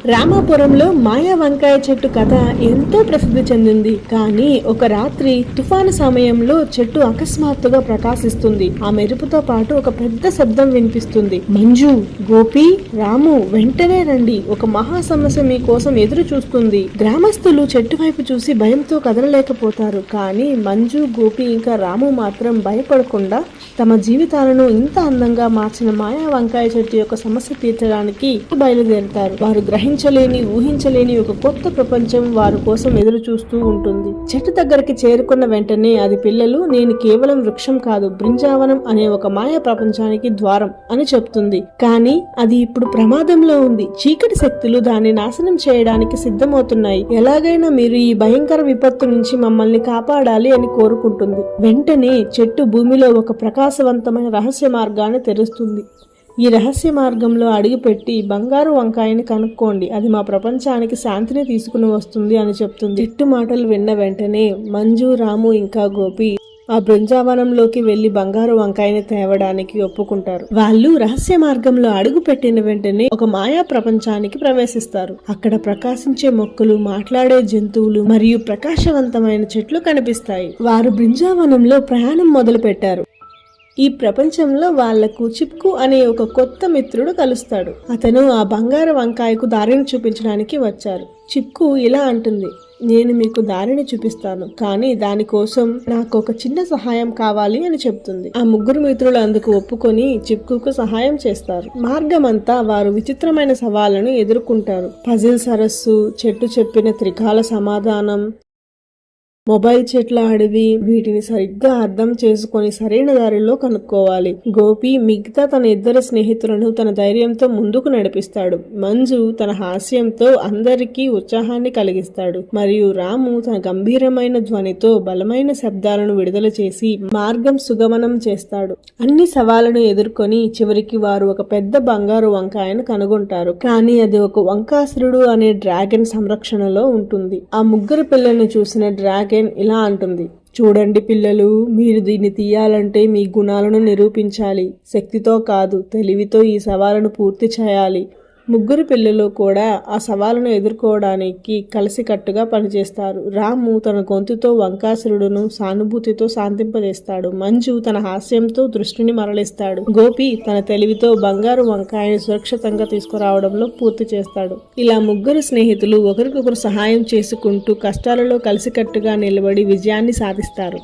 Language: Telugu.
రామాపురంలో మాయా వంకాయ చెట్టు కథ ఎంతో ప్రసిద్ధి చెందింది. కానీ ఒక రాత్రి తుఫాను సమయంలో చెట్టు అకస్మాత్తుగా ప్రకాశిస్తుంది. ఆ మెరుపుతో పాటు ఒక పెద్ద శబ్దం వినిపిస్తుంది. మంజు, గోపి, రాము వెంటనే రండి, ఒక మహా సమస్య మీకోసం ఎదురు చూస్తుంది. గ్రామస్తులు చెట్టు వైపు చూసి భయంతో కదలలేకపోతారు. కానీ మంజు, గోపి ఇంకా రాము మాత్రం భయపడకుండా తమ జీవితాలను ఇంత అందంగా మార్చిన మాయా వంకాయ చెట్టు యొక్క సమస్య తీర్చడానికి బయలుదేరుతారు. వారు ఊహించలేని ఒక కొత్త ప్రపంచం వారి కోసం ఎదురు చూస్తూ ఉంటుంది. చెట్టు దగ్గరికి చేరుకున్న వెంటనే అది పిల్లలు, నేను కేవలం వృక్షం కాదు, బృంజావనం అనే ఒక మాయా ప్రపంచానికి ద్వారం అని చెప్తుంది. కానీ అది ఇప్పుడు ప్రమాదంలో ఉంది. చీకటి శక్తులు దాన్ని నాశనం చేయడానికి సిద్ధమవుతున్నాయి. ఎలాగైనా మీరు ఈ భయంకర విపత్తు నుంచి మమ్మల్ని కాపాడాలి అని కోరుకుంటుంది. వెంటనే చెట్టు భూమిలో ఒక ప్రకాశవంతమైన రహస్య మార్గాన్ని తెరుస్తుంది. ఈ రహస్య మార్గంలో అడుగుపెట్టి బంగారు వంకాయని కనుక్కోండి, అది మా ప్రపంచానికి శాంతిని తీసుకుని వస్తుంది అని చెప్తుంది. చెట్టు మాటలు విన్న వెంటనే మంజు, రాము ఇంకా గోపి ఆ బృంజావనంలోకి వెళ్లి బంగారు వంకాయని తేవడానికి ఒప్పుకుంటారు. వాళ్ళు రహస్య మార్గంలో అడుగు పెట్టిన వెంటనే ఒక మాయా ప్రపంచానికి ప్రవేశిస్తారు. అక్కడ ప్రకాశించే మొక్కలు, మాట్లాడే జంతువులు మరియు ప్రకాశవంతమైన చెట్లు కనిపిస్తాయి. వారు బృంజావనంలో ప్రయాణం మొదలు పెట్టారు. ఈ ప్రపంచంలో వాళ్లకు చిప్కు అనే ఒక కొత్త మిత్రుడు కలుస్తాడు. అతను ఆ బంగారు వంకాయకు దారిని చూపించడానికి వచ్చారు. చిప్కు ఇలా అంటుంది, నేను మీకు దారిని చూపిస్తాను, కానీ దానికోసం నాకు ఒక చిన్న సహాయం కావాలి అని చెప్తుంది. ఆ ముగ్గురు మిత్రులు అందుకు ఒప్పుకొని చిప్కుకు సహాయం చేస్తారు. మార్గమంతా వారు విచిత్రమైన సవాళ్లను ఎదుర్కొంటారు. పజిల్ సరస్సు, చెట్టు చెప్పిన త్రికాల సమాధానం, మొబైల్ చెట్ల అడవి, వీటిని సరిగ్గా అర్థం చేసుకొని సరైన దారిలో కనుక్కోవాలి. గోపి మిగతా తన ఇద్దరు స్నేహితులను తన ధైర్యంతో ముందుకు నడిపిస్తాడు. మంజు తన హాస్యంతో అందరికీ ఉత్సాహాన్ని కలిగిస్తాడు. మరియు రాము తన గంభీరమైన ధ్వనితో బలమైన శబ్దాలను విడుదల చేసి మార్గం సుగమనం చేస్తాడు. అన్ని సవాళ్లను ఎదుర్కొని చివరికి వారు ఒక పెద్ద బంగారు వంకాయను కనుగొంటారు. కానీ అది ఒక వంకాసురుడు అనే డ్రాగన్ సంరక్షణలో ఉంటుంది. ఆ ముగ్గురు పిల్లల్ని చూసిన డ్రాగన్ ఇలా అంటుంది, చూడండి పిల్లలు, మీరు దీన్ని తీయాలంటే మీ గుణాలను నిరూపించాలి. శక్తితో కాదు, తెలివితో ఈ సవాలును పూర్తి చేయాలి. ముగ్గురు పిల్లలు కూడా ఆ సవాలును ఎదుర్కోవడానికి కలిసికట్టుగా పనిచేస్తారు. రాము తన గొంతుతో వంకాసురుడును సానుభూతితో శాంతింపజేస్తాడు. మంజు తన హాస్యంతో దృష్టిని మరలిస్తాడు. గోపి తన తెలివితో బంగారు వంకాయని సురక్షితంగా తీసుకురావడంలో పూర్తి చేస్తాడు. ఇలా ముగ్గురు స్నేహితులు ఒకరికొకరు సహాయం చేసుకుంటూ కష్టాలలో కలిసికట్టుగా నిలబడి విజయాన్ని సాధిస్తారు.